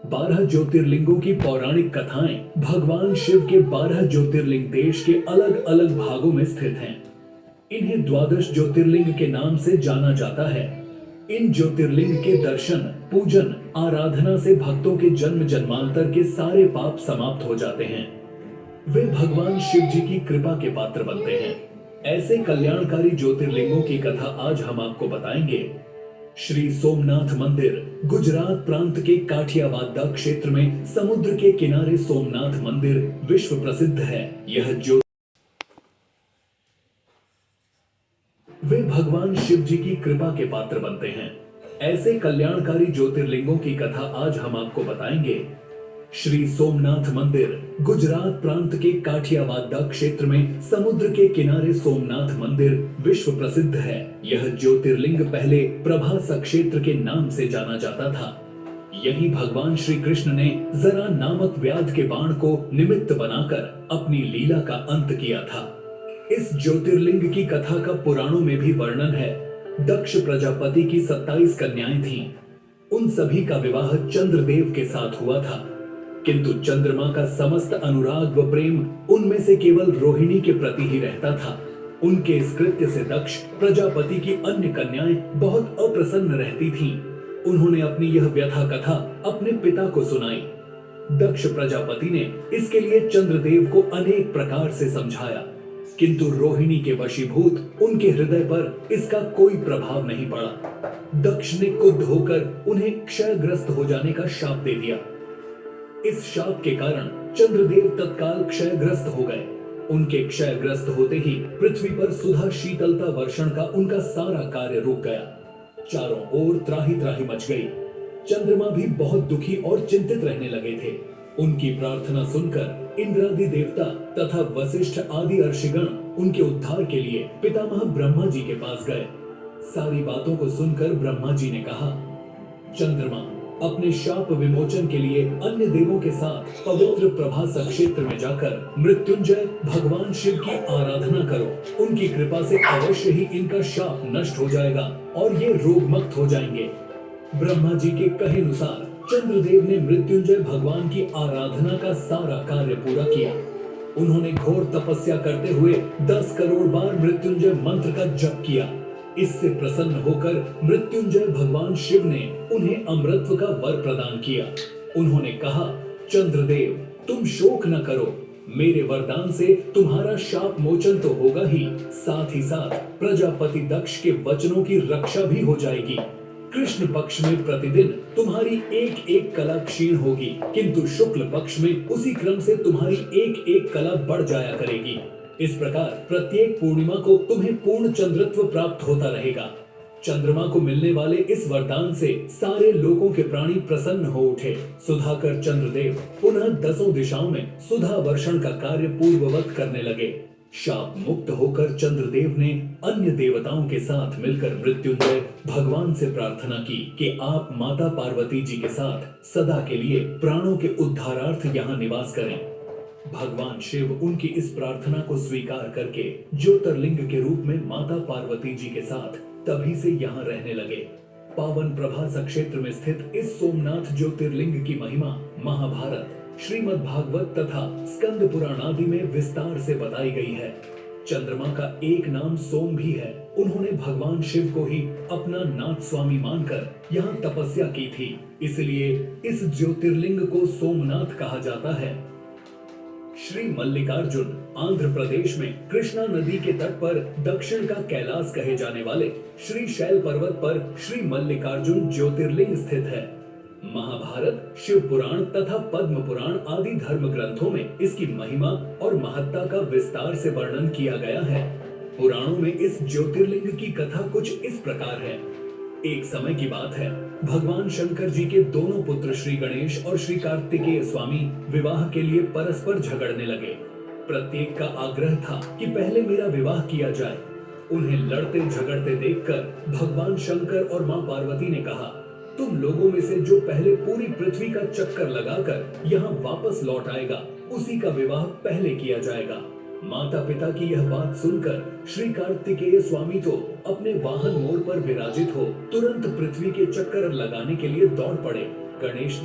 12 ज्योतिर्लिंगों की पौराणिक कथाएं भगवान शिव के 12 ज्योतिर्लिंग देश के अलग अलग भागों में स्थित हैं। इन्हें द्वादश ज्योतिर्लिंग के नाम से जाना जाता है। इन ज्योतिर्लिंग के दर्शन, पूजन, आराधना से भक्तों के जन्म जन्मांतर के सारे पाप समाप्त हो जाते हैं। वे भगवान शिव जी की कृपा के पात्र बनते हैं। ऐसे कल्याणकारी ज्योतिर्लिंगों की कथा आज हम आपको बताएंगे। श्री सोमनाथ मंदिर गुजरात प्रांत के काठियावाड़ क्षेत्र में समुद्र के किनारे सोमनाथ मंदिर विश्व प्रसिद्ध है। वे भगवान शिव जी की कृपा के पात्र बनते हैं। ऐसे कल्याणकारी ज्योतिर्लिंगों की कथा आज हम आपको बताएंगे। श्री सोमनाथ मंदिर गुजरात प्रांत के काठियावाड़ क्षेत्र में समुद्र के किनारे सोमनाथ मंदिर विश्व प्रसिद्ध है। यह ज्योतिर्लिंग पहले प्रभास क्षेत्र के नाम से जाना जाता था। यही भगवान श्री कृष्ण ने जरा नामक व्याध के बाण को निमित्त बनाकर अपनी लीला का अंत किया था। इस ज्योतिर्लिंग की कथा का पुराणों में भी वर्णन है। दक्ष प्रजापति की 27 कन्याएं थीं। उन सभी का विवाह चंद्रदेव के साथ हुआ था, किंतु चंद्रमा का समस्त अनुराग व प्रेम उनमें से केवल रोहिणी के प्रति ही रहता था। उनके इस कृत्य से दक्ष प्रजापति की अन्य कन्याएं बहुत अप्रसन्न रहती थीं। उन्होंने अपनी यह व्यथा कथा अपने पिता को सुनाई। दक्ष प्रजापति ने इसके लिए चंद्रदेव को अनेक प्रकार से समझाया, किंतु रोहिणी के वशीभूत उनके हृदय पर इसका कोई प्रभाव नहीं पड़ा। दक्ष ने क्रुद्ध होकर उन्हें क्षयग्रस्त हो जाने का शाप दे दिया। इस शाप के कारण चंद्रदेव तत्काल क्षयग्रस्त हो गए। उनके क्षयग्रस्त होते ही पृथ्वी पर सुधा शीतलता वर्षण का उनका सारा कार्य रुक गया। चारों ओर त्राही त्राही मच गई। चंद्रमा भी बहुत दुखी और चिंतित रहने लगे थे। उनकी प्रार्थना सुनकर इंद्रादि देवता तथा वशिष्ठ आदि ऋषिगण उनके उद्धार के लिए पितामह ब्रह्मा जी के पास गए। सारी बातों को सुनकर ब्रह्मा जी ने कहा, चंद्रमा, अपने शाप विमोचन के लिए अन्य देवों के साथ पवित्र प्रभास क्षेत्र में जाकर मृत्युंजय भगवान शिव की आराधना करो। उनकी कृपा से अवश्य ही इनका शाप नष्ट हो जाएगा और ये रोगमुक्त हो जाएंगे। ब्रह्मा जी के कहे अनुसार चंद्रदेव ने मृत्युंजय भगवान की आराधना का सारा कार्य पूरा किया। उन्होंने घोर तपस्या करते हुए 10 करोड़ बार मृत्युंजय मंत्र का जप किया। इससे प्रसन्न होकर मृत्युंजय भगवान शिव ने उन्हें अमृतत्व का वर प्रदान किया। उन्होंने कहा, चंद्रदेव, तुम शोक न करो। मेरे वरदान से तुम्हारा शाप मोचन तो होगा ही, साथ ही साथ प्रजापति दक्ष के वचनों की रक्षा भी हो जाएगी। कृष्ण पक्ष में प्रतिदिन तुम्हारी एक एक कला क्षीण होगी, किंतु शुक्ल पक्ष में उसी क्रम से तुम्हारी एक एक कला बढ़ जाया करेगी। इस प्रकार प्रत्येक पूर्णिमा को तुम्हें पूर्ण चंद्रत्व प्राप्त होता रहेगा। चंद्रमा को मिलने वाले इस वरदान से सारे लोगों के प्राणी प्रसन्न हो उठे। सुधाकर चंद्रदेव पुनः 10 दिशाओं में सुधा वर्षण का कार्य पूर्ववत करने लगे। शाप मुक्त होकर चंद्रदेव ने अन्य देवताओं के साथ मिलकर मृत्युंजय भगवान से प्रार्थना की कि आप माता पार्वती जी के साथ सदा के लिए प्राणों के उद्धारार्थ यहाँ निवास करें। भगवान शिव उनकी इस प्रार्थना को स्वीकार करके ज्योतिर्लिंग के रूप में माता पार्वती जी के साथ तभी से यहाँ रहने लगे। पावन प्रभास क्षेत्र में स्थित इस सोमनाथ ज्योतिर्लिंग की महिमा महाभारत, श्रीमद् भागवत तथा स्कंद पुराण आदि में विस्तार से बताई गई है। चंद्रमा का एक नाम सोम भी है। उन्होंने भगवान शिव को ही अपना नाथ स्वामी मानकर यहाँ तपस्या की थी, इसलिए इस ज्योतिर्लिंग को सोमनाथ कहा जाता है। श्री मल्लिकार्जुन आंध्र प्रदेश में कृष्णा नदी के तट पर दक्षिण का कैलाश कहे जाने वाले श्री शैल पर्वत पर श्री मल्लिकार्जुन ज्योतिर्लिंग स्थित है। महाभारत, शिव पुराण तथा पद्म पुराण आदि धर्म ग्रंथों में इसकी महिमा और महत्ता का विस्तार से वर्णन किया गया है। पुराणों में इस ज्योतिर्लिंग की कथा कुछ इस प्रकार है। एक समय की बात है, भगवान शंकर जी के दोनों पुत्र श्री गणेश और श्री कार्तिकेय स्वामी विवाह के लिए परस्पर झगड़ने लगे। प्रत्येक का आग्रह था कि पहले मेरा विवाह किया जाए। उन्हें लड़ते झगड़ते देखकर भगवान शंकर और मां पार्वती ने कहा, तुम लोगों में से जो पहले पूरी पृथ्वी का चक्कर लगाकर यहाँ वापस लौट आएगा, उसी का विवाह पहले किया जाएगा। माता पिता की यह बात सुनकर श्री कार्तिकेय स्वामी तो अपने वाहन मोर पर विराजित हो तुरंत पृथ्वी के चक्कर लगाने के लिए दौड़ पड़े। गणेश